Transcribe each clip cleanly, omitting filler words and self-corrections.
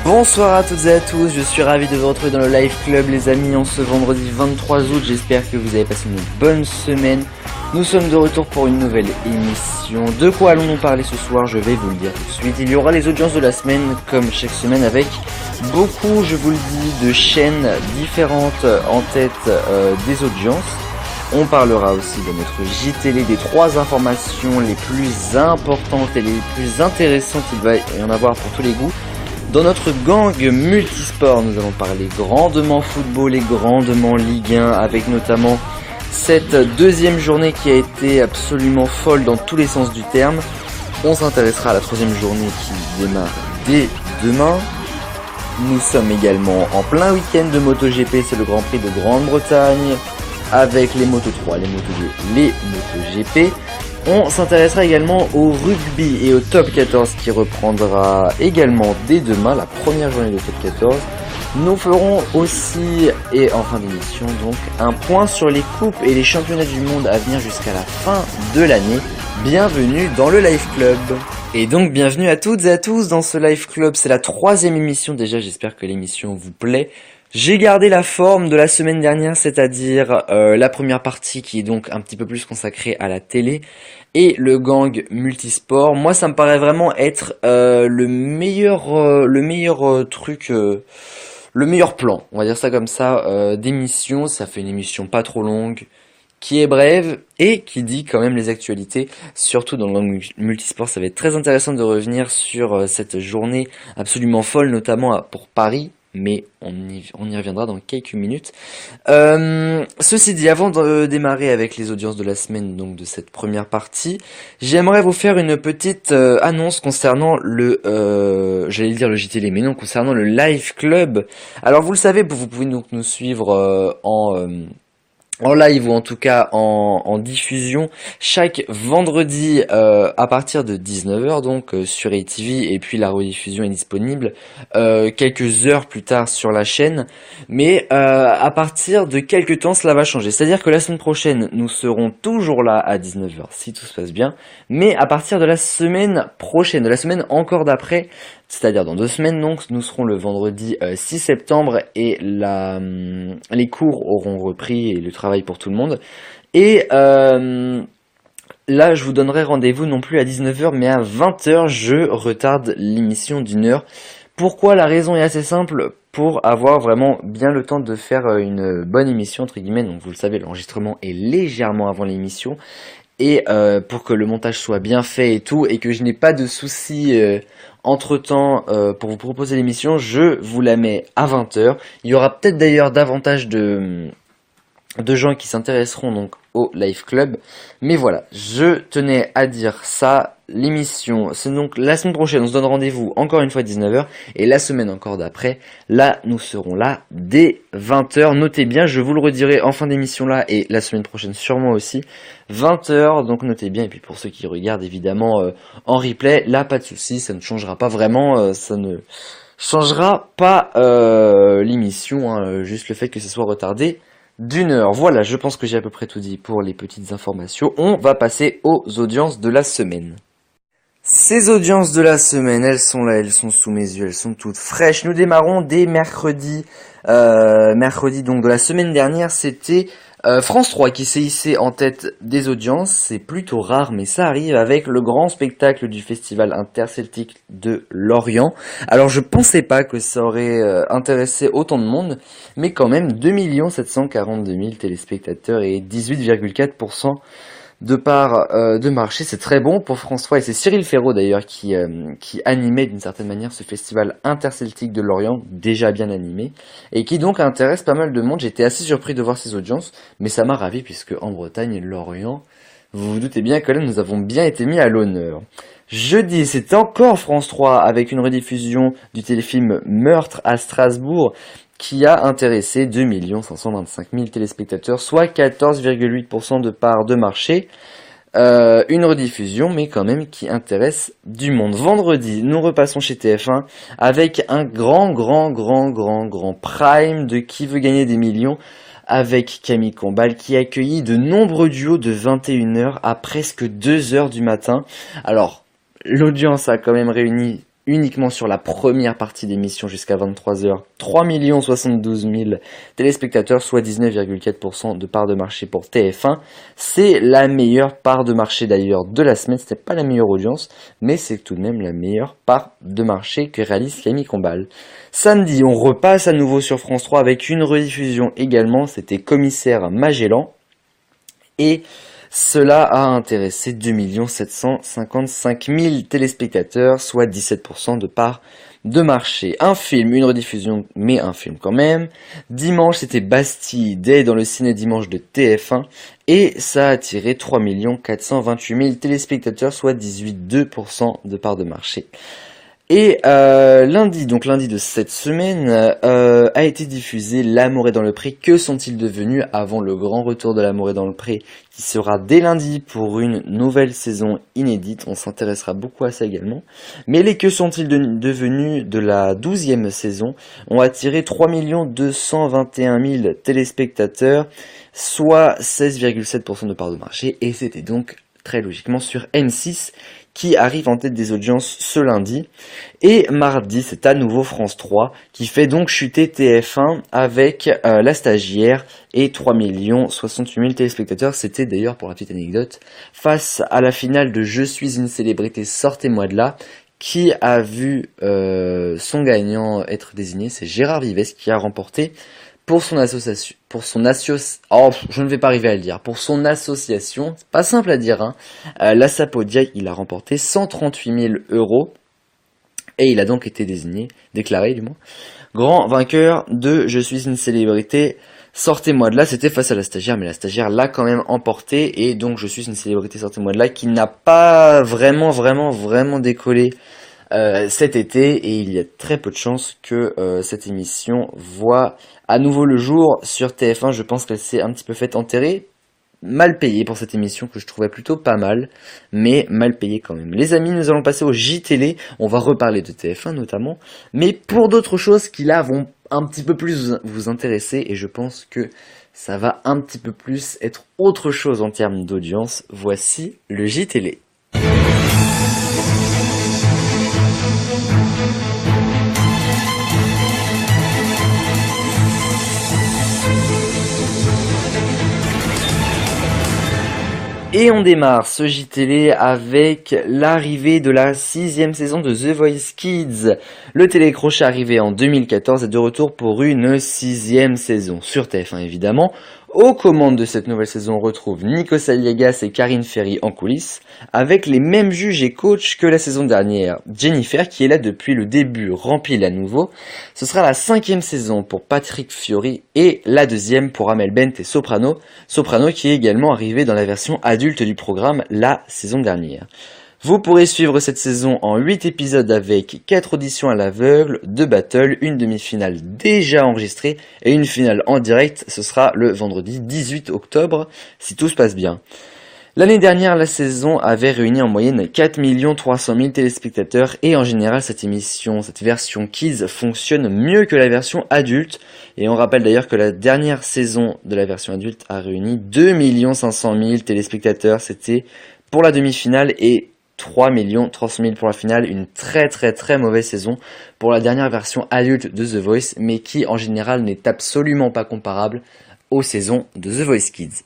Bonsoir à toutes et à tous, je suis ravi de vous retrouver dans le Live Club les amis en ce vendredi 23 août, j'espère que vous avez passé une bonne semaine. Nous sommes de retour pour une nouvelle émission. De quoi allons-nous parler ce soir? Je vais vous le dire tout de suite. Il y aura les audiences de la semaine comme chaque semaine avec beaucoup, je vous le dis, de chaînes différentes en tête des audiences. On parlera aussi de notre JTL, des 3 informations les plus importantes et les plus intéressantes, il va y en avoir pour tous les goûts. Dans notre gang multisport, nous allons parler grandement football et grandement Ligue 1, avec notamment cette deuxième journée qui a été absolument folle dans tous les sens du terme. On s'intéressera à la 3e journée qui démarre dès demain. Nous sommes également en plein week-end de MotoGP, c'est le Grand Prix de Grande-Bretagne, avec les Moto 3, les Moto 2, les MotoGP. On s'intéressera également au rugby et au top 14 qui reprendra également dès demain, la première journée de top 14. Nous ferons aussi, et en fin d'émission donc, un point sur les coupes et les championnats du monde à venir jusqu'à la fin de l'année. Bienvenue dans le Live Club. Et donc bienvenue à toutes et à tous dans ce Live Club, c'est la 3e émission déjà, j'espère que l'émission vous plaît. J'ai gardé la forme de la semaine dernière, c'est-à-dire la première partie qui est donc un petit peu plus consacrée à la télé et le gang multisport. Moi, ça me paraît vraiment être le meilleur truc, le meilleur plan, on va dire ça comme ça, d'émission. Ça fait une émission pas trop longue, qui est brève et qui dit quand même les actualités, surtout dans le gang multisport. Ça va être très intéressant de revenir sur cette journée absolument folle, notamment pour Paris. Mais on y reviendra dans quelques minutes. Ceci dit, avant de démarrer avec les audiences de la semaine, donc de cette première partie, j'aimerais vous faire une petite annonce concernant j'allais dire le JTL, mais non, concernant le Live Club. Alors vous le savez, vous pouvez donc nous suivre en live ou en tout cas en diffusion chaque vendredi à partir de 19h donc sur ATV, et puis la rediffusion est disponible quelques heures plus tard sur la chaîne, mais à partir de quelques temps cela va changer, c'est à dire que la semaine prochaine nous serons toujours là à 19h si tout se passe bien, mais à partir de la semaine prochaine, de la semaine encore d'après, c'est-à-dire dans 2 semaines donc, nous serons le vendredi 6 septembre et les cours auront repris et le travail pour tout le monde. Et là, je vous donnerai rendez-vous non plus à 19h mais à 20h, je retarde l'émission d'1 heure. Pourquoi? La raison est assez simple, pour avoir vraiment bien le temps de faire une bonne émission entre guillemets. Donc vous le savez, l'enregistrement est légèrement avant l'émission. Et pour que le montage soit bien fait et tout, et que je n'ai pas de soucis entre temps pour vous proposer l'émission, je vous la mets à 20h. Il y aura peut-être d'ailleurs davantage de gens qui s'intéresseront donc au Live Club. Mais voilà, je tenais à dire ça. L'émission, c'est donc la semaine prochaine, on se donne rendez-vous encore une fois à 19h. Et la semaine encore d'après, là, nous serons là dès 20h. Notez bien, je vous le redirai en fin d'émission là, et la semaine prochaine sûrement aussi. 20h, donc notez bien. Et puis pour ceux qui regardent évidemment en replay, là, pas de soucis, ça ne changera pas vraiment, ça ne changera pas l'émission, hein, juste le fait que ce soit retardé d'1 heure. Voilà, je pense que j'ai à peu près tout dit pour les petites informations. On va passer aux audiences de la semaine. Ces audiences de la semaine, elles sont là, elles sont sous mes yeux, elles sont toutes fraîches. Nous démarrons dès mercredi. Mercredi donc de la semaine dernière, c'était France 3 qui s'est hissé en tête des audiences. C'est plutôt rare, mais ça arrive, avec le grand spectacle du festival interceltique de Lorient. Alors je pensais pas que ça aurait intéressé autant de monde, mais quand même 2 742 000 téléspectateurs et 18,4% de part de marché. C'est très bon pour France 3, et c'est Cyril Ferraud d'ailleurs qui animait d'une certaine manière ce festival interceltique de Lorient, déjà bien animé, et qui donc intéresse pas mal de monde. J'étais assez surpris de voir ces audiences, mais ça m'a ravi puisque en Bretagne, Lorient, vous vous doutez bien que là nous avons bien été mis à l'honneur. Jeudi, c'était encore France 3 avec une rediffusion du téléfilm Meurtre à Strasbourg, qui a intéressé 2 525 000 téléspectateurs, soit 14,8% de part de marché. Une rediffusion, mais quand même qui intéresse du monde. Vendredi, nous repassons chez TF1 avec un grand prime de Qui veut gagner des millions, avec Camille Combal qui a accueilli de nombreux duos de 21h à presque 2h du matin. Alors, l'audience a quand même réuni uniquement sur la première partie d'émission jusqu'à 23h, 3 072 000 téléspectateurs, soit 19,4% de part de marché pour TF1. C'est la meilleure part de marché d'ailleurs de la semaine. C'était pas la meilleure audience, mais c'est tout de même la meilleure part de marché que réalise Camille Combal. Samedi, on repasse à nouveau sur France 3 avec une rediffusion également. C'était Commissaire Magellan. Et cela a intéressé 2 755 000 téléspectateurs, soit 17% de part de marché. Un film, une rediffusion, mais un film quand même. Dimanche, c'était Bastille Day dans le ciné dimanche de TF1. Et ça a attiré 3 428 000 téléspectateurs, soit 18,2% de part de marché. Et lundi de cette semaine, a été diffusé L'amour est dans le pré. Que sont-ils devenus avant le grand retour de L'amour est dans le pré, qui sera dès lundi pour une nouvelle saison inédite. On s'intéressera beaucoup à ça également. Mais les Que sont-ils devenus de la 12e saison ont attiré 3 221 000 téléspectateurs, soit 16,7% de part de marché. Et c'était donc très logiquement sur M6 qui arrive en tête des audiences ce lundi. Et mardi, c'est à nouveau France 3 qui fait donc chuter TF1 avec La Stagiaire et 3 068 000 téléspectateurs. C'était d'ailleurs, pour la petite anecdote, face à la finale de Je suis une célébrité, sortez-moi de là, qui a vu son gagnant être désigné. C'est Gérard Vives qui a remporté pour son association, je ne vais pas arriver à le dire, pour son association, c'est pas simple à dire, hein. La Sapodia, il a remporté 138 000 euros, et il a donc été déclaré du moins, grand vainqueur de Je suis une célébrité, sortez-moi de là. C'était face à La Stagiaire, mais La Stagiaire l'a quand même emporté, et donc Je suis une célébrité, sortez-moi de là, qui n'a pas vraiment décollé cet été, et il y a très peu de chances que cette émission voit à nouveau le jour sur TF1. Je pense qu'elle s'est un petit peu fait enterrer, mal payée pour cette émission que je trouvais plutôt pas mal, mais mal payée quand même. Les amis, nous allons passer au JTélé, on va reparler de TF1 notamment, mais pour d'autres choses qui là vont un petit peu plus vous intéresser, et je pense que ça va un petit peu plus être autre chose en termes d'audience. Voici le JTélé. Et on démarre ce JTélé avec l'arrivée de la 6e saison de The Voice Kids. Le télécrochet arrivé en 2014 est de retour pour une 6e saison sur TF1 évidemment. Aux commandes de cette nouvelle saison, on retrouve Nico Saliagas et Karine Ferry en coulisses, avec les mêmes juges et coachs que la saison dernière. Jennifer, qui est là depuis le début, remplit à nouveau. Ce sera la 5e saison pour Patrick Fiori et la 2e pour Amel Bent et Soprano. Soprano qui est également arrivé dans la version adulte du programme la saison dernière. Vous pourrez suivre cette saison en 8 épisodes avec 4 auditions à l'aveugle, 2 battles, une demi-finale déjà enregistrée et une finale en direct. Ce sera le vendredi 18 octobre si tout se passe bien. L'année dernière, la saison avait réuni en moyenne 4 300 000 téléspectateurs et en général cette version Kids fonctionne mieux que la version adulte. Et on rappelle d'ailleurs que la dernière saison de la version adulte a réuni 2 500 000 téléspectateurs. C'était pour la demi-finale et 3 300 000 pour la finale, une très mauvaise saison pour la dernière version adulte de The Voice, mais qui en général n'est absolument pas comparable aux saisons de The Voice Kids.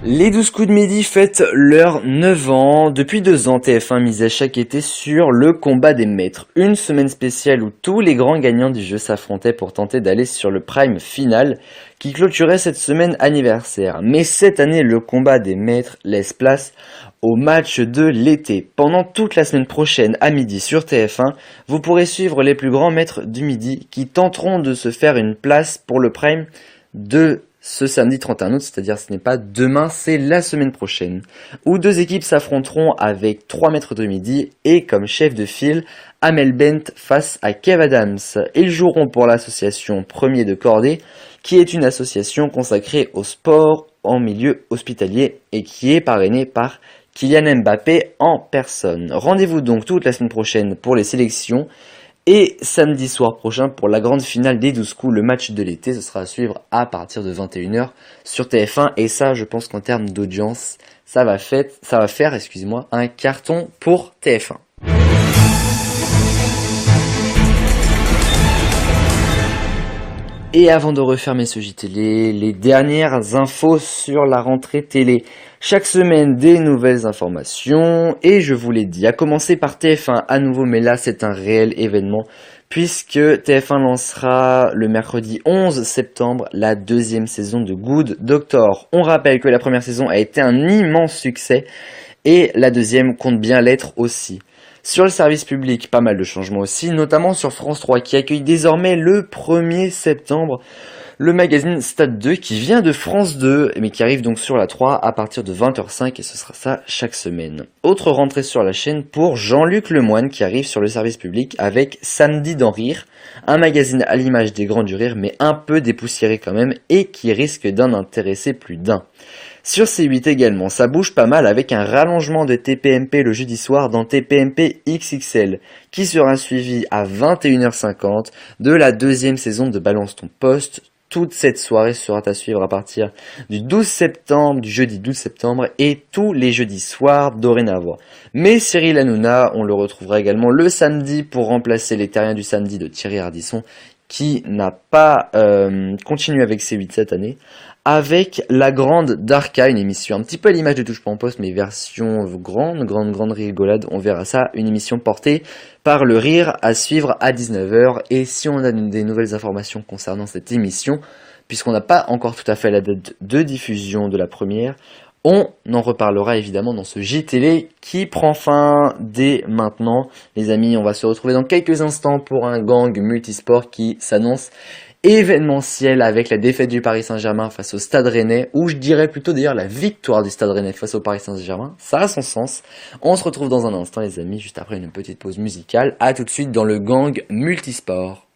Les 12 coups de midi fêtent leurs 9 ans. Depuis 2 ans, TF1 misait chaque été sur le combat des maîtres. Une semaine spéciale où tous les grands gagnants du jeu s'affrontaient pour tenter d'aller sur le prime final qui clôturait cette semaine anniversaire. Mais cette année, le combat des maîtres laisse place au match de l'été. Pendant toute la semaine prochaine à midi sur TF1, vous pourrez suivre les plus grands maîtres du midi qui tenteront de se faire une place pour le prime de ce samedi 31 août, c'est-à-dire ce n'est pas demain, c'est la semaine prochaine, où 2 équipes s'affronteront avec 3 maîtres de midi et comme chef de file, Amel Bent face à Kev Adams. Ils joueront pour l'association Premier de Cordée, qui est une association consacrée au sport en milieu hospitalier et qui est parrainée par Kylian Mbappé en personne. Rendez-vous donc toute la semaine prochaine pour les sélections. Et samedi soir prochain pour la grande finale des 12 coups, le match de l'été, ce sera à suivre à partir de 21h sur TF1. Et ça, je pense qu'en termes d'audience, ça va faire, excusez-moi, un carton pour TF1. Et avant de refermer ce JTL, les dernières infos sur la rentrée télé. Chaque semaine, des nouvelles informations. Et je vous l'ai dit, à commencer par TF1 à nouveau, mais là c'est un réel événement. Puisque TF1 lancera le mercredi 11 septembre la deuxième saison de Good Doctor. On rappelle que la première saison a été un immense succès. Et la deuxième compte bien l'être aussi. Sur le service public, pas mal de changements aussi, notamment sur France 3 qui accueille désormais le 1er septembre le magazine Stade 2 qui vient de France 2 mais qui arrive donc sur la 3 à partir de 20h05 et ce sera ça chaque semaine. Autre rentrée sur la chaîne pour Jean-Luc Lemoyne qui arrive sur le service public avec Samedi d'en rire, un magazine à l'image des Grands du Rire mais un peu dépoussiéré quand même et qui risque d'en intéresser plus d'un. Sur C8 également, ça bouge pas mal avec un rallongement de TPMP le jeudi soir dans TPMP XXL, qui sera suivi à 21h50 de la deuxième saison de Balance ton poste. Toute cette soirée sera à suivre à partir du jeudi 12 septembre et tous les jeudis soirs dorénavant. Mais Cyril Hanouna, on le retrouvera également le samedi pour remplacer les terriens du samedi de Thierry Ardisson, qui n'a pas continué avec C8 cette année, avec La Grande Darka, une émission un petit peu à l'image de Touche pas en poste, mais version grande rigolade, on verra ça, une émission portée par le rire à suivre à 19h, et si on a des nouvelles informations concernant cette émission, puisqu'on n'a pas encore tout à fait la date de diffusion de la première, on en reparlera évidemment dans ce JTL qui prend fin dès maintenant. Les amis, on va se retrouver dans quelques instants pour un gang multisport qui s'annonce événementiel avec la défaite du Paris Saint-Germain face au Stade Rennais, ou je dirais plutôt d'ailleurs la victoire du Stade Rennais face au Paris Saint-Germain. Ça a son sens. On se retrouve dans un instant les amis, juste après une petite pause musicale. À tout de suite dans le gang multisport.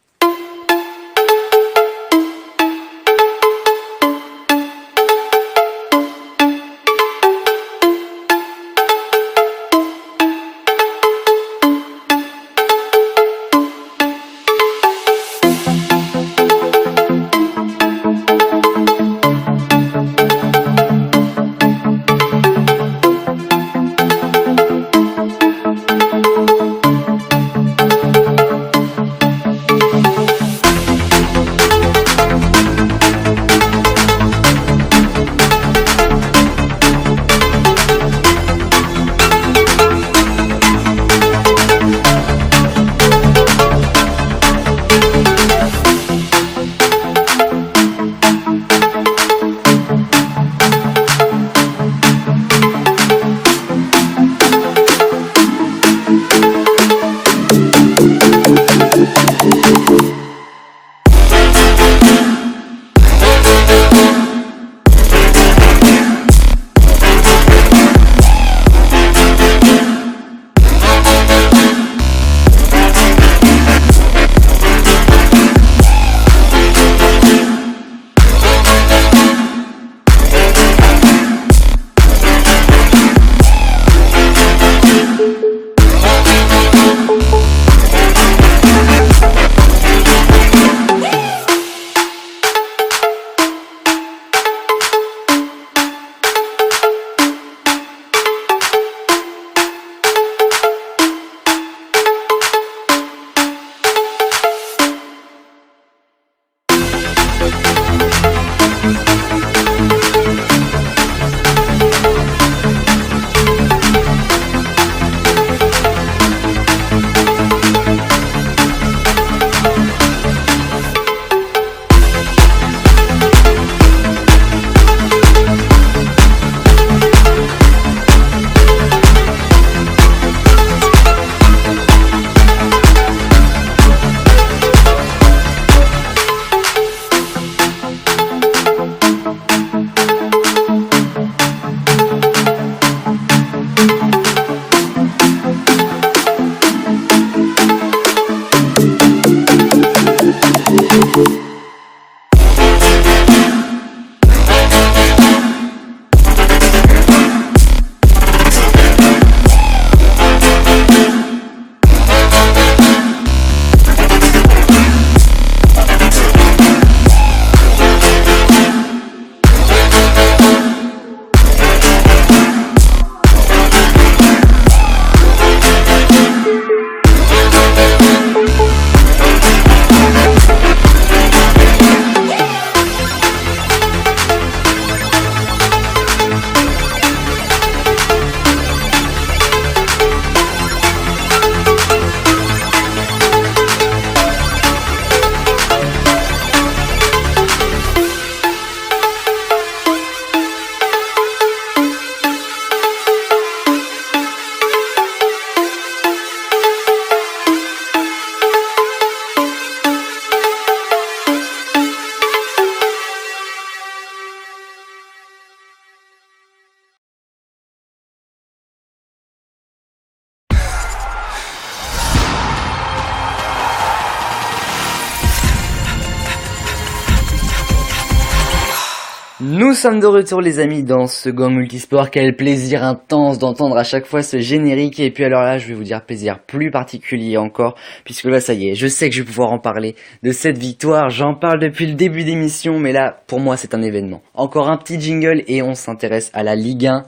Nous sommes de retour les amis dans ce gang multisport, quel plaisir intense d'entendre à chaque fois ce générique. Et puis alors là je vais vous dire plaisir plus particulier encore, puisque là ça y est, je sais que je vais pouvoir en parler de cette victoire. J'en parle depuis le début d'émission, mais là pour moi c'est un événement. Encore un petit jingle et on s'intéresse à la Ligue 1,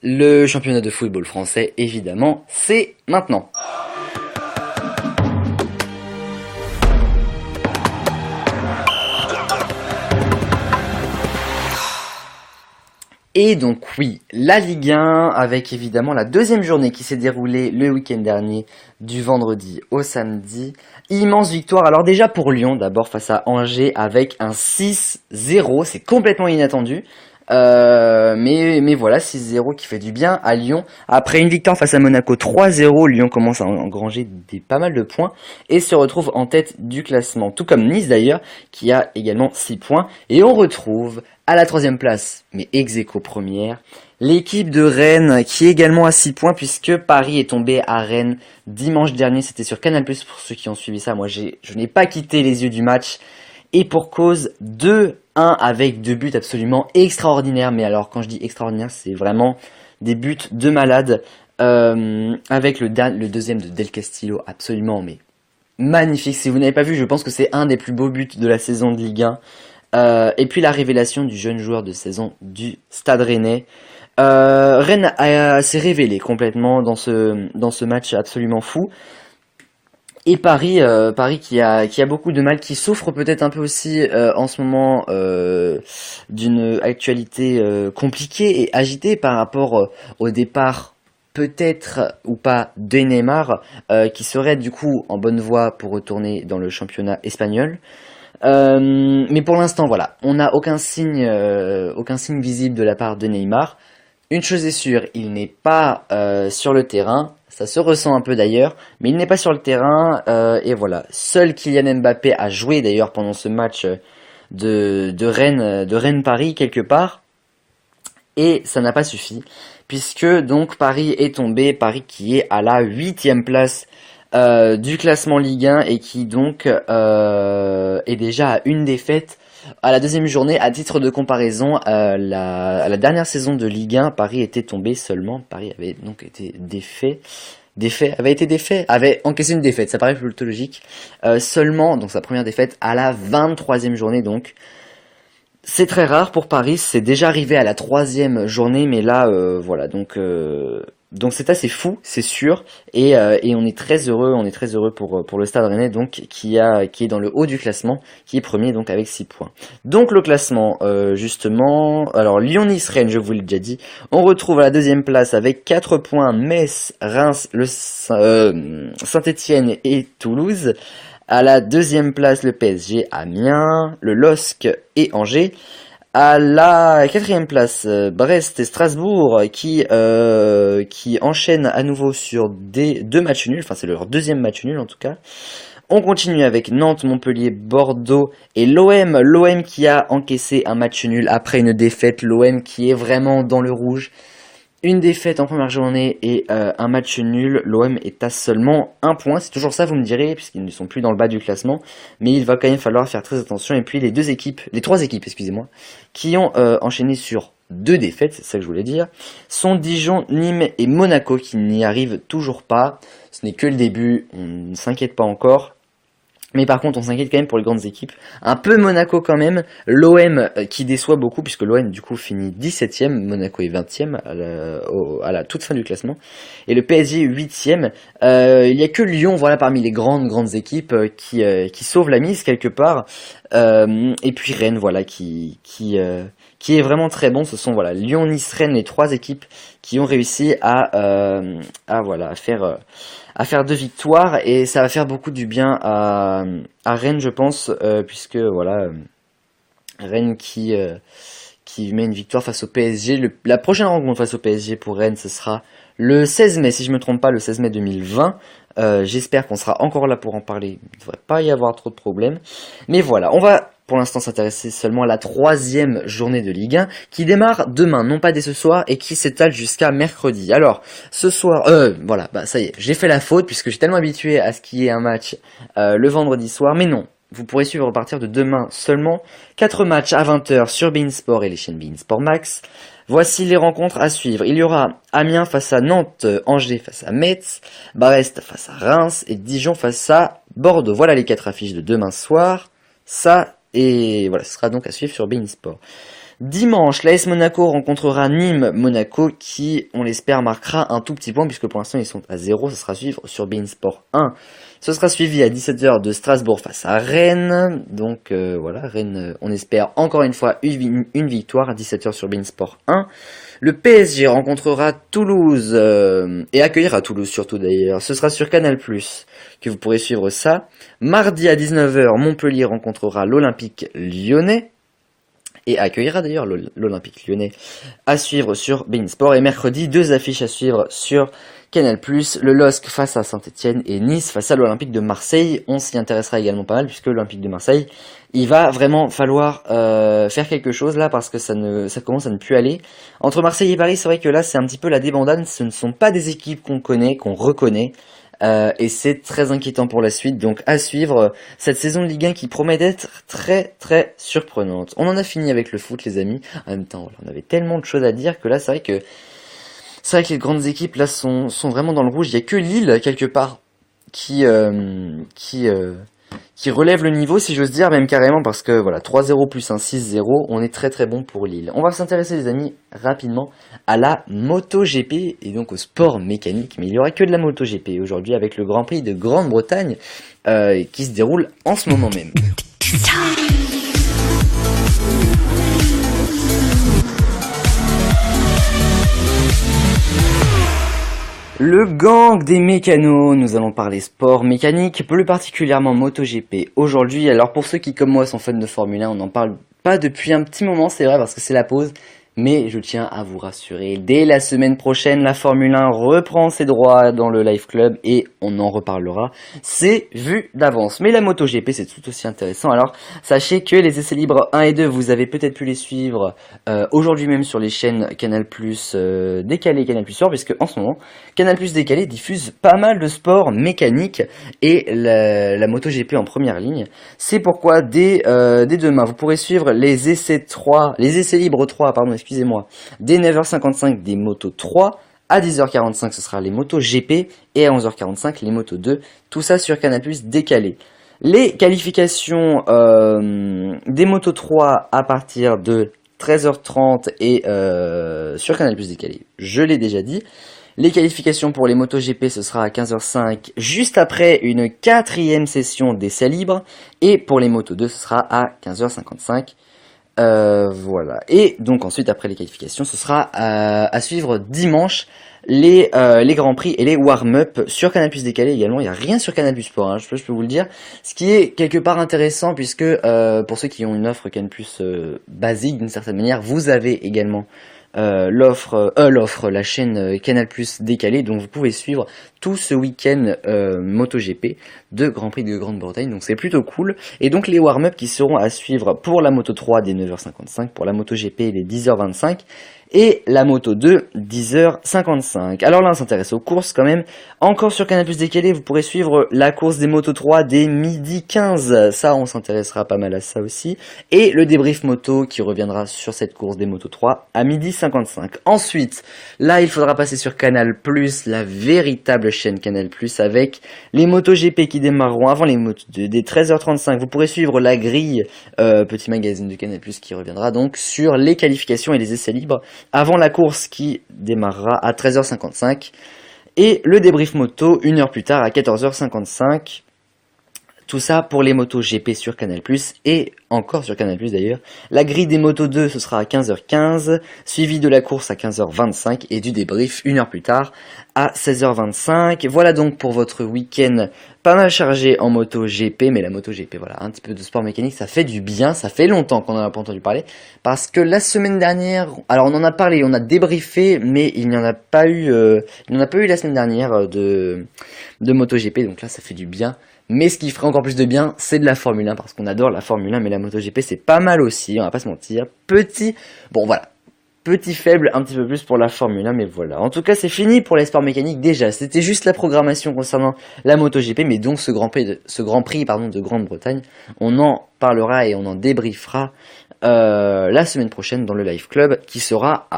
le championnat de football français évidemment, c'est maintenant. Et donc oui, la Ligue 1 avec évidemment la deuxième journée qui s'est déroulée le week-end dernier du vendredi au samedi. Immense victoire, alors déjà pour Lyon, d'abord face à Angers avec un 6-0, c'est complètement inattendu. Mais voilà, 6-0 qui fait du bien à Lyon. Après une victoire face à Monaco 3-0, Lyon commence à engranger pas mal de points et se retrouve en tête du classement. Tout comme Nice d'ailleurs, qui a également 6 points. Et on retrouve à la troisième place, mais ex-aequo première, l'équipe de Rennes qui est également à 6 points puisque Paris est tombé à Rennes dimanche dernier. C'était sur Canal+, pour ceux qui ont suivi ça. Moi, je n'ai pas quitté les yeux du match. Et pour cause, 2-1 avec 2 buts absolument extraordinaires. Mais alors, quand je dis extraordinaire, c'est vraiment des buts de malade. Avec le deuxième de Del Castillo, absolument, mais magnifique. Si vous n'avez pas vu, je pense que c'est un des plus beaux buts de la saison de Ligue 1. Et puis la révélation du jeune joueur de saison du Stade Rennais. Rennes s'est révélé complètement dans ce match absolument fou. Et Paris qui a beaucoup de mal, qui souffre peut-être un peu aussi en ce moment d'une actualité compliquée et agitée par rapport au départ peut-être ou pas de Neymar, qui serait du coup en bonne voie pour retourner dans le championnat espagnol. Mais pour l'instant, voilà, on n'a aucun signe visible de la part de Neymar. Une chose est sûre, il n'est pas sur le terrain. Ça se ressent un peu d'ailleurs, mais il n'est pas sur le terrain. Et voilà, seul Kylian Mbappé a joué d'ailleurs pendant ce match de Rennes-Paris quelque part. Et ça n'a pas suffi, puisque donc Paris est tombé, Paris qui est à la 8e place du classement Ligue 1 et qui donc est déjà à une défaite à la deuxième journée. À titre de comparaison, à la dernière saison de Ligue 1, Paris était tombé seulement, Paris avait donc été avait encaissé une défaite, ça paraît plutôt logique, seulement, donc sa première défaite à la 23e journée donc. C'est très rare pour Paris, c'est déjà arrivé à la 3e journée, mais là, voilà, donc c'est assez fou, c'est sûr, et on est très heureux pour le Stade Rennais, donc qui est dans le haut du classement, qui est premier donc avec 6 points. Donc le classement, justement, alors Lyon-Nice-Rennes, je vous l'ai déjà dit, on retrouve à la 2e place avec 4 points Metz, Reims, Saint-Étienne et Toulouse. À la 2e place, le PSG, Amiens, le LOSC et Angers. À la 4e place, Brest et Strasbourg qui enchaînent à nouveau sur deux matchs nuls. Enfin, c'est leur 2e match nul en tout cas. On continue avec Nantes, Montpellier, Bordeaux et l'OM. L'OM qui a encaissé un match nul après une défaite. L'OM qui est vraiment dans le rouge. Une défaite en première journée et un match nul. L'OM est à seulement 1 point. C'est toujours ça, vous me direz, puisqu'ils ne sont plus dans le bas du classement. Mais il va quand même falloir faire très attention. Et puis les trois équipes, excusez-moi, qui ont enchaîné sur 2 défaites, c'est ça que je voulais dire, sont Dijon, Nîmes et Monaco qui n'y arrivent toujours pas. Ce n'est que le début, on ne s'inquiète pas encore. Mais par contre, on s'inquiète quand même pour les grandes équipes. Un peu Monaco quand même. L'OM qui déçoit beaucoup, puisque l'OM du coup finit 17ème. Monaco est 20ème à la toute fin du classement. Et le PSG 8ème. Il n'y a que Lyon, voilà, parmi les grandes équipes qui sauvent la mise quelque part. Et puis Rennes, voilà, qui est vraiment très bon. Ce sont voilà Lyon, Nice, Rennes, les 3 équipes qui ont réussi à faire 2 victoires, et ça va faire beaucoup du bien à Rennes, je pense, puisque voilà, Rennes qui met une victoire face au PSG. La prochaine rencontre face au PSG pour Rennes, ce sera le 16 mai, si je me trompe pas, le 16 mai 2020. J'espère qu'on sera encore là pour en parler. Il ne devrait pas y avoir trop de problèmes. Mais voilà, on va pour l'instant s'intéresser seulement à la 3e journée de Ligue 1 qui démarre demain, non pas dès ce soir, et qui s'étale jusqu'à mercredi. Alors, ce soir, voilà, bah ça y est, j'ai fait la faute puisque j'ai tellement habitué à ce qu'il y ait un match le vendredi soir, mais non. vous pourrez suivre à partir de demain seulement 4 matchs à 20h sur beIN Sport et les chaînes beIN Sport Max. Voici les rencontres à suivre. Il y aura Amiens face à Nantes, Angers face à Metz, Brest face à Reims et Dijon face à Bordeaux. Voilà les 4 affiches de demain soir. Ça, et voilà, ce sera donc à suivre sur beIN Sport. Dimanche, l'AS Monaco rencontrera Nîmes. Monaco qui, on l'espère, marquera un tout petit point puisque pour l'instant ils sont à 0. Ça sera à suivre sur beIN Sport 1. Ce sera suivi à 17h de Strasbourg face à Rennes. Donc voilà, Rennes, on espère encore une fois une victoire à 17h sur beIN Sport 1. Le PSG rencontrera Toulouse et accueillera Toulouse surtout d'ailleurs. Ce sera sur Canal+, que vous pourrez suivre ça. Mardi à 19h, Montpellier rencontrera l'Olympique Lyonnais. Et accueillera d'ailleurs l'Olympique Lyonnais à suivre sur beIN Sport. Et mercredi, 2 affiches à suivre sur Canal+, le LOSC face à Saint-Etienne et Nice face à l'Olympique de Marseille. On s'y intéressera également pas mal puisque l'Olympique de Marseille, il va vraiment falloir faire quelque chose là parce que ça commence à ne plus aller. Entre Marseille et Paris, c'est vrai que là c'est un petit peu la débandade, ce ne sont pas des équipes qu'on connaît, qu'on reconnaît. Et c'est très inquiétant pour la suite, donc à suivre cette saison de Ligue 1 qui promet d'être très très surprenante. On en a fini avec le foot les amis, en même temps on avait tellement de choses à dire que là c'est vrai que les grandes équipes là sont vraiment dans le rouge. Il y a que Lille quelque part qui relève le niveau si j'ose dire, même carrément parce que voilà 3-0 plus un 6-0, on est très très bon pour Lille. On va s'intéresser les amis rapidement à la MotoGP et donc au sport mécanique, mais il n'y aura que de la MotoGP aujourd'hui avec le Grand Prix de Grande-Bretagne qui se déroule en ce moment même. Le gang des mécanos, nous allons parler sport mécanique, plus particulièrement MotoGP aujourd'hui. Alors pour ceux qui comme moi sont fans de Formule 1, on n'en parle pas depuis un petit moment, c'est vrai parce que c'est la pause. Mais je tiens à vous rassurer, dès la semaine prochaine, la Formule 1 reprend ses droits dans le Live Club et on en reparlera. C'est vu d'avance. Mais la MotoGP, c'est tout aussi intéressant. Alors, sachez que les essais libres 1 et 2, vous avez peut-être pu les suivre aujourd'hui même sur les chaînes Canal+, Décalé et Canal+ Sport, puisque en ce moment, Canal+ Décalé diffuse pas mal de sports mécaniques et la MotoGP en première ligne. C'est pourquoi dès demain, vous pourrez suivre les essais libres 3, excusez-moi, dès 9h55 des Moto 3, à 10h45 ce sera les Moto GP et à 11h45 les Moto 2, tout ça sur Canal+ Décalé. Les qualifications des Moto 3 à partir de 13h30 et sur Canal+ Décalé, je l'ai déjà dit. Les qualifications pour les MotoGP, ce sera à 15h05, juste après une 4e session d'essais libres, et pour les Moto 2, ce sera à 15h55. Voilà. Et donc ensuite, après les qualifications, ce sera à suivre dimanche les Grands Prix et les warm-up sur Canal+ Décalé également. Il n'y a rien sur Canal+ Sport, hein, je peux vous le dire. Ce qui est quelque part intéressant puisque pour ceux qui ont une offre Canal+ basique d'une certaine manière, vous avez également la chaîne Canal+ Décalé, donc vous pouvez suivre tout ce week-end MotoGP de Grand Prix de Grande-Bretagne, donc c'est plutôt cool. Et donc les warm-up qui seront à suivre pour la Moto 3 dès 9h55, pour la MotoGP dès 10h25 et la Moto 2 10h55. Alors là on s'intéresse aux courses quand même. Encore sur Canal+ Décalé, vous pourrez suivre la course des Moto 3 dès midi 15, ça on s'intéressera pas mal à ça aussi. Et le débrief moto qui reviendra sur cette course des Moto 3 à midi 55. Ensuite, là il faudra passer sur Canal+, la véritable chaîne Canal+, avec les MotoGP qui démarreront avant les Moto 2 dès 13h35. Vous pourrez suivre la grille, petit magazine de Canal+, qui reviendra donc sur les qualifications et les essais libres avant la course qui démarrera à 13h55 et le débrief moto une heure plus tard à 14h55. Tout ça pour les motos GP sur Canal+, et encore sur Canal+, d'ailleurs. La grille des motos 2, ce sera à 15h15, suivi de la course à 15h25, et du débrief une heure plus tard à 16h25. Voilà donc pour votre week-end pas mal chargé en moto GP, mais la moto GP, voilà, un petit peu de sport mécanique, ça fait du bien, ça fait longtemps qu'on n'en a pas entendu parler, parce que la semaine dernière, alors on en a parlé, on a débriefé, mais il n'y en a pas eu la semaine dernière de moto GP, donc là ça fait du bien. Mais ce qui ferait encore plus de bien, c'est de la Formule 1, parce qu'on adore la Formule 1, mais la MotoGP, c'est pas mal aussi, on va pas se mentir. Petit petit faible un petit peu plus pour la Formule 1, mais voilà. En tout cas, c'est fini pour les sports mécaniques déjà. C'était juste la programmation concernant la MotoGP, mais donc ce Grand Prix, de Grande-Bretagne. On en parlera et on en débriefera la semaine prochaine dans le Live Club, qui sera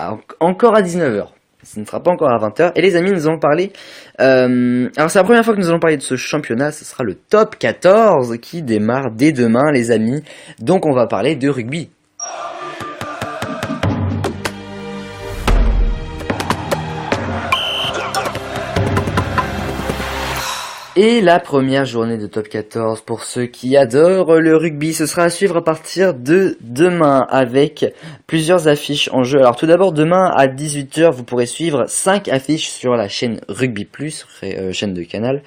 encore à 19h. Ce ne sera pas encore à 20h. Et les amis, nous allons parler... alors c'est la première fois que nous allons parler de ce championnat. Ce sera le top 14 qui démarre dès demain, les amis. Donc on va parler de rugby. Et la première journée de top 14 pour ceux qui adorent le rugby, ce sera à suivre à partir de demain avec plusieurs affiches en jeu. Alors tout d'abord, demain à 18h, vous pourrez suivre 5 affiches sur la chaîne Rugby Plus, chaîne de Canal.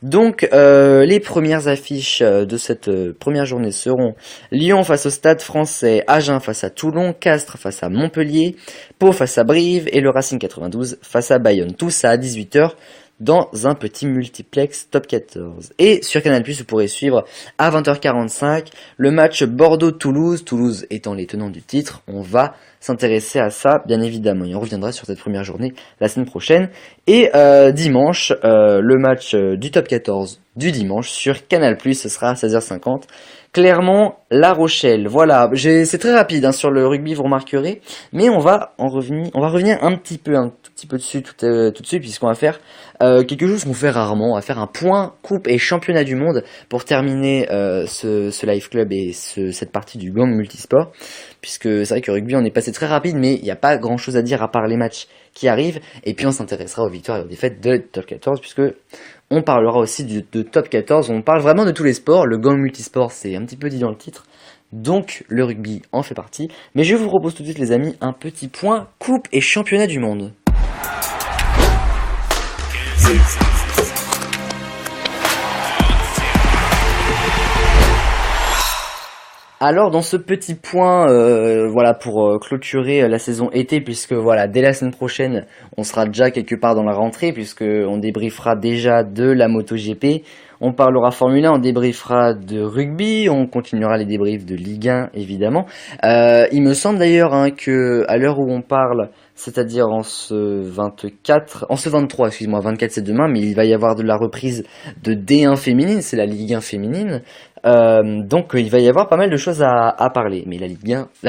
Donc les premières affiches de cette première journée seront Lyon face au Stade Français, Agen face à Toulon, Castres face à Montpellier, Pau face à Brive et le Racing 92 face à Bayonne. Tout ça à 18h. Dans un petit multiplex top 14. Et sur Canal+, vous pourrez suivre à 20h45 le match Bordeaux-Toulouse, Toulouse étant les tenants du titre. On va s'intéresser à ça, bien évidemment. Et on reviendra sur cette première journée la semaine prochaine. Et dimanche, le match du top 14 du dimanche sur Canal+, ce sera à 16h50. Clermont-La Rochelle. Voilà, c'est très rapide sur le rugby, vous remarquerez, mais on va revenir un tout petit peu dessus tout de suite, puisqu'on va faire quelque chose qu'on fait rarement. On va faire un point coupe et championnat du monde pour terminer ce live club et cette partie du gang multisport, puisque c'est vrai que le rugby on est passé très rapide, mais il n'y a pas grand chose à dire à part les matchs qui arrivent, et puis on s'intéressera aux victoires et aux défaites de top 14, puisque on parlera aussi de top 14, on parle vraiment de tous les sports. Le gang multisport, c'est un petit peu dit dans le titre, donc le rugby en fait partie. Mais je vous propose tout de suite les amis, un petit point coupe et championnat du monde. Alors dans ce petit point, voilà, pour clôturer la saison été, puisque voilà, dès la semaine prochaine, on sera déjà quelque part dans la rentrée, puisque on débriefera déjà de la MotoGP, on parlera Formule 1, on débriefera de rugby, on continuera les débriefs de Ligue 1 évidemment. Il me semble d'ailleurs que à l'heure où on parle, c'est-à-dire en ce 23, excuse-moi, 24 c'est demain, mais il va y avoir de la reprise de D1 féminine, c'est la Ligue 1 féminine. Donc il va y avoir pas mal de choses à parler, mais la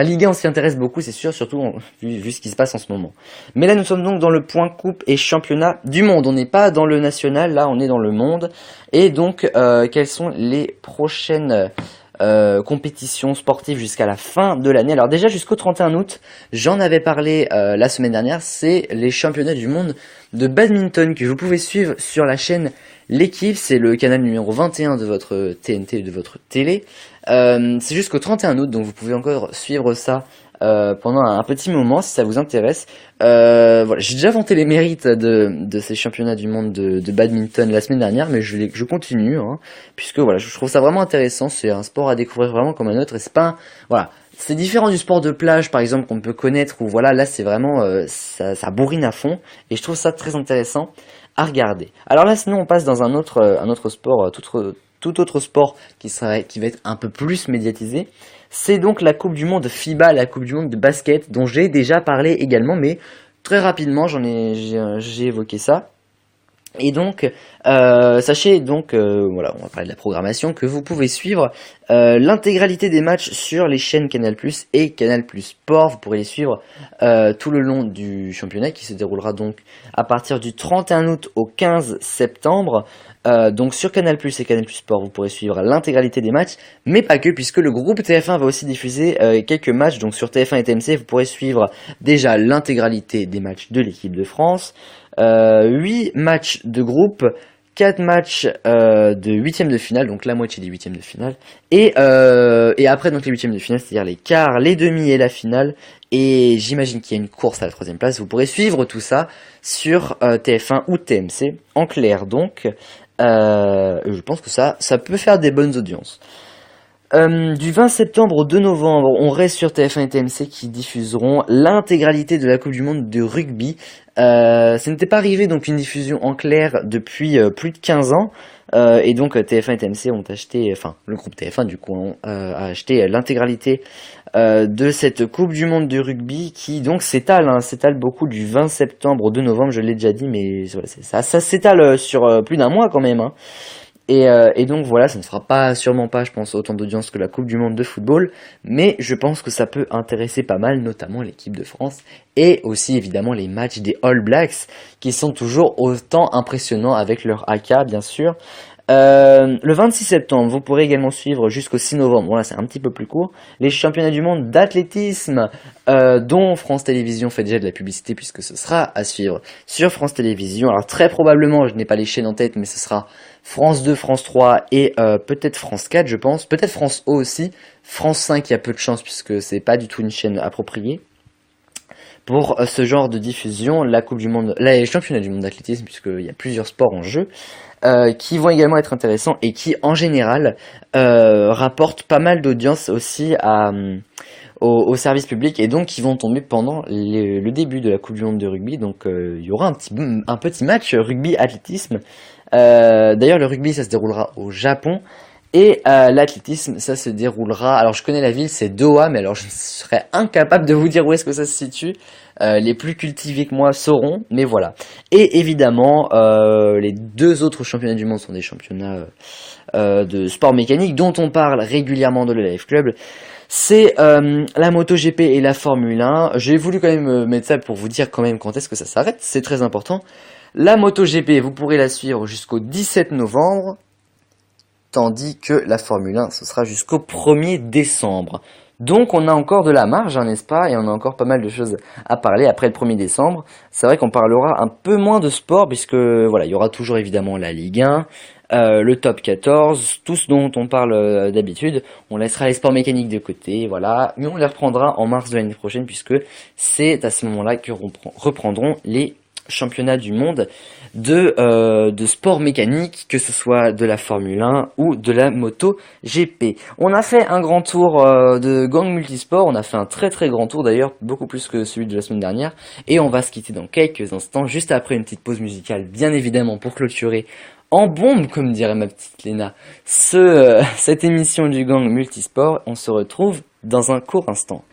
Ligue 1 on s'y intéresse beaucoup, c'est sûr, surtout vu ce qui se passe en ce moment. Mais là nous sommes donc dans le point coupe et championnat du monde, on n'est pas dans le national, là on est dans le monde. Et donc quelles sont les prochaines compétitions sportives jusqu'à la fin de l'année? Alors déjà jusqu'au 31 août, j'en avais parlé la semaine dernière, c'est les championnats du monde de badminton que vous pouvez suivre sur la chaîne L'équipe, c'est le canal numéro 21 de votre TNT, de votre télé. C'est jusqu'au 31 août, donc vous pouvez encore suivre ça pendant un petit moment si ça vous intéresse. Voilà, j'ai déjà vanté les mérites de ces championnats du monde de badminton la semaine dernière, mais je continue, puisque voilà, je trouve ça vraiment intéressant. C'est un sport à découvrir vraiment comme un autre, et c'est pas voilà. C'est différent du sport de plage, par exemple, qu'on peut connaître, où voilà, là c'est vraiment ça bourrine à fond, et je trouve ça très intéressant à regarder. Alors là, sinon, on passe dans un autre sport, tout autre sport qui va être un peu plus médiatisé. C'est donc la Coupe du Monde FIBA, la Coupe du Monde de basket, dont j'ai déjà parlé également, mais très rapidement, j'ai évoqué ça. Et donc, sachez donc, voilà, on va parler de la programmation, que vous pouvez suivre l'intégralité des matchs sur les chaînes Canal+ et Canal+ Sport. Vous pourrez les suivre tout le long du championnat qui se déroulera donc à partir du 31 août au 15 septembre. Donc sur Canal+ et Canal+ Sport, vous pourrez suivre l'intégralité des matchs, mais pas que, puisque le groupe TF1 va aussi diffuser quelques matchs. Donc sur TF1 et TMC, vous pourrez suivre déjà l'intégralité des matchs de l'équipe de France, 8 matchs de groupe, 4 matchs de huitièmes de finale, donc la moitié des huitièmes de finale, et après donc les huitièmes de finale, c'est-à-dire les quarts, les demi et la finale, et j'imagine qu'il y a une course à la troisième place. Vous pourrez suivre tout ça sur TF1 ou TMC, en clair donc. Je pense que ça peut faire des bonnes audiences. Du 20 septembre au 2 novembre, on reste sur TF1 et TMC qui diffuseront l'intégralité de la Coupe du Monde de rugby. Ça n'était pas arrivé donc une diffusion en clair depuis plus de 15 ans. Et donc TF1 et TMC ont acheté, enfin le groupe TF1 du coup a acheté l'intégralité de cette Coupe du Monde de rugby qui donc s'étale beaucoup du 20 septembre au 2 novembre, je l'ai déjà dit, mais voilà, ça s'étale sur plus d'un mois quand même, hein. Et donc voilà, ça ne fera sûrement pas, je pense, autant d'audience que la Coupe du Monde de football, mais je pense que ça peut intéresser pas mal, notamment l'équipe de France, et aussi évidemment les matchs des All Blacks, qui sont toujours autant impressionnants avec leur AK, bien sûr. Le 26 septembre, vous pourrez également suivre jusqu'au 6 novembre, voilà, c'est un petit peu plus court, les championnats du monde d'athlétisme, dont France Télévisions fait déjà de la publicité, puisque ce sera à suivre sur France Télévisions. Alors très probablement, je n'ai pas les chaînes en tête, mais ce sera France 2, France 3 et peut-être France 4, je pense. Peut-être France O aussi. France 5, il y a peu de chance puisque c'est pas du tout une chaîne appropriée pour ce genre de diffusion. La Coupe du Monde, les championnats du monde d'athlétisme, puisqu'il y a plusieurs sports en jeu, qui vont également être intéressants et qui, en général, rapportent pas mal d'audience aussi au service public, et donc qui vont tomber pendant le début de la Coupe du Monde de rugby. Donc il y aura un petit match rugby-athlétisme. D'ailleurs, le rugby, ça se déroulera au Japon, et l'athlétisme, ça se déroulera... Alors, je connais la ville, c'est Doha, mais alors je serais incapable de vous dire où est-ce que ça se situe. Les plus cultivés que moi sauront, mais voilà. Et évidemment, les deux autres championnats du monde sont des championnats de sport mécanique dont on parle régulièrement dans le Live Club. C'est la MotoGP et la Formule 1. J'ai voulu quand même mettre ça pour vous dire quand même quand est-ce que ça s'arrête, c'est très important. La MotoGP, vous pourrez la suivre jusqu'au 17 novembre, tandis que la Formule 1, ce sera jusqu'au 1er décembre. Donc on a encore de la marge, hein, n'est-ce pas? Et on a encore pas mal de choses à parler après le 1er décembre. C'est vrai qu'on parlera un peu moins de sport, puisque voilà, il y aura toujours évidemment la Ligue 1, le top 14, tout ce dont on parle d'habitude. On laissera les sports mécaniques de côté, voilà, mais on les reprendra en mars de l'année prochaine, puisque c'est à ce moment-là que reprendront les championnat du monde de sport mécanique, que ce soit de la Formule 1 ou de la Moto GP. On a fait un grand tour de Gang Multisport, on a fait un très très grand tour d'ailleurs, beaucoup plus que celui de la semaine dernière, et on va se quitter dans quelques instants, juste après une petite pause musicale, bien évidemment, pour clôturer en bombe, comme dirait ma petite Léna, cette émission du Gang Multisport. On se retrouve dans un court instant.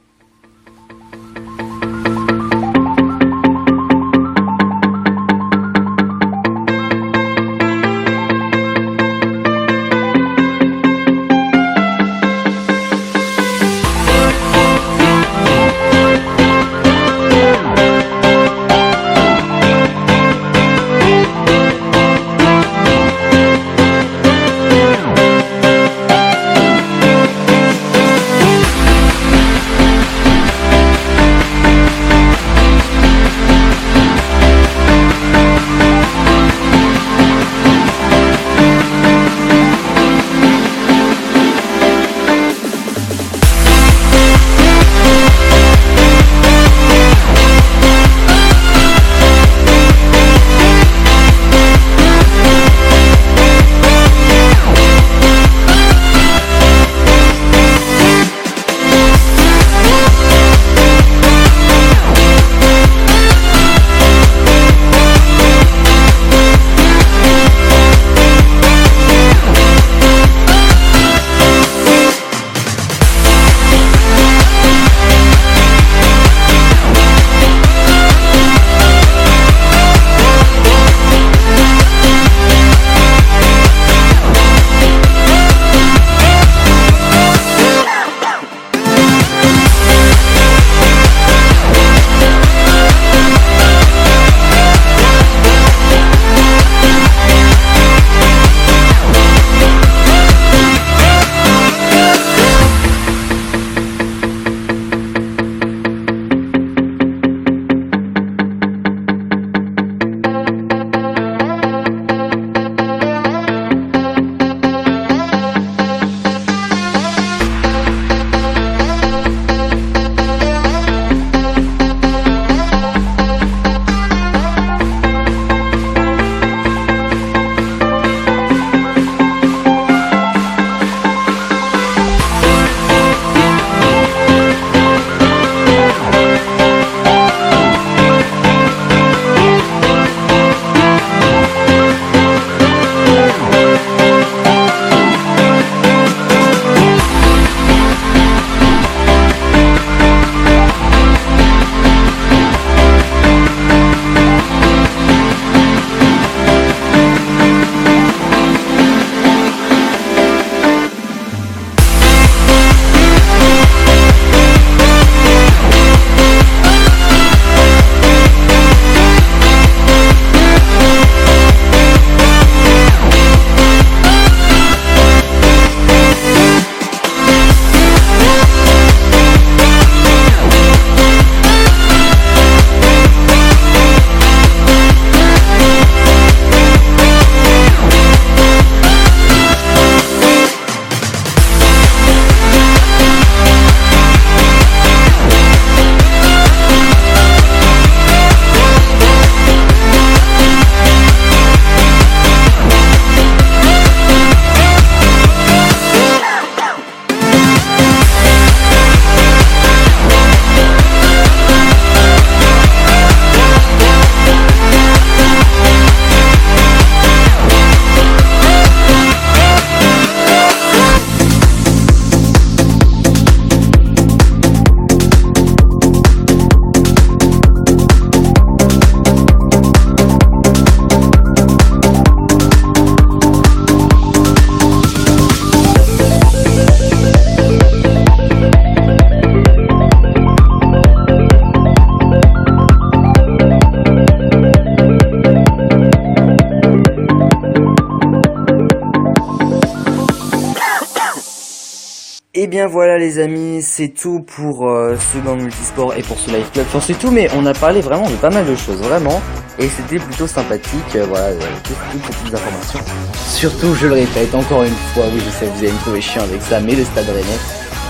bien voilà les amis, c'est tout pour ce gang multisport et pour ce live club. Enfin c'est tout, mais on a parlé vraiment de pas mal de choses, vraiment. Et c'était plutôt sympathique, voilà, toutes petites informations. Surtout, je le répète, encore une fois, oui je sais que vous allez me trouver chiant avec ça, mais le Stade Rennais,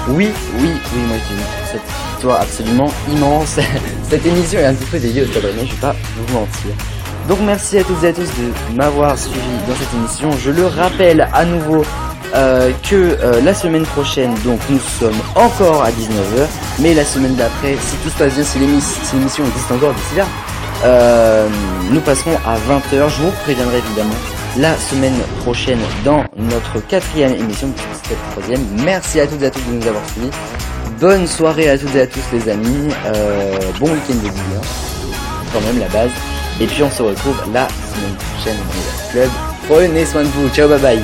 oui, moi j'ai vu cette victoire absolument immense. Cette émission est un petit peu dédiée au Stade Rennais, je vais pas vous mentir. Donc merci à toutes et à tous de m'avoir suivi dans cette émission. Je le rappelle à nouveau que la semaine prochaine, donc nous sommes encore à 19h, mais la semaine d'après, si tout se passe bien, si l'émission existe encore d'ici là, nous passerons à 20h. Je vous préviendrai évidemment la semaine prochaine dans notre 4e émission, puisque c'est la 3e. Merci à toutes et à tous de nous avoir suivis. Bonne soirée à toutes et à tous les amis. Bon week-end de Ligue 1, quand même la base. Et puis on se retrouve la semaine prochaine dans le club. Prenez soin de vous. Ciao, bye bye.